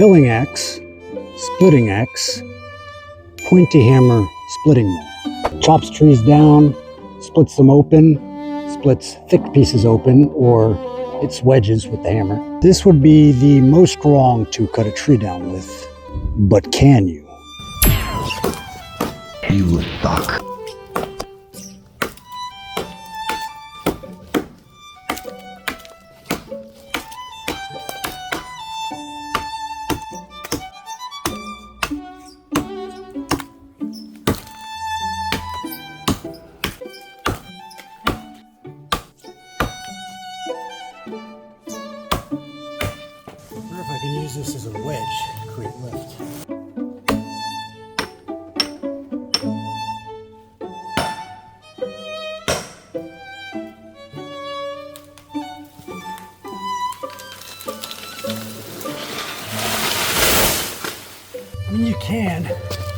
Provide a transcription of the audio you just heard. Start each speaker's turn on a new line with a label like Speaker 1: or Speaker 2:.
Speaker 1: Filling axe, splitting axe, pointy hammer, splitting maul. Chops trees down, splits them open, splits thick pieces open, or it's wedges with the hammer. This would be the most wrong to cut a tree down with, but can you?
Speaker 2: You fuck.
Speaker 1: I wonder if I can use this as a wedge to create lift. I mean, you can.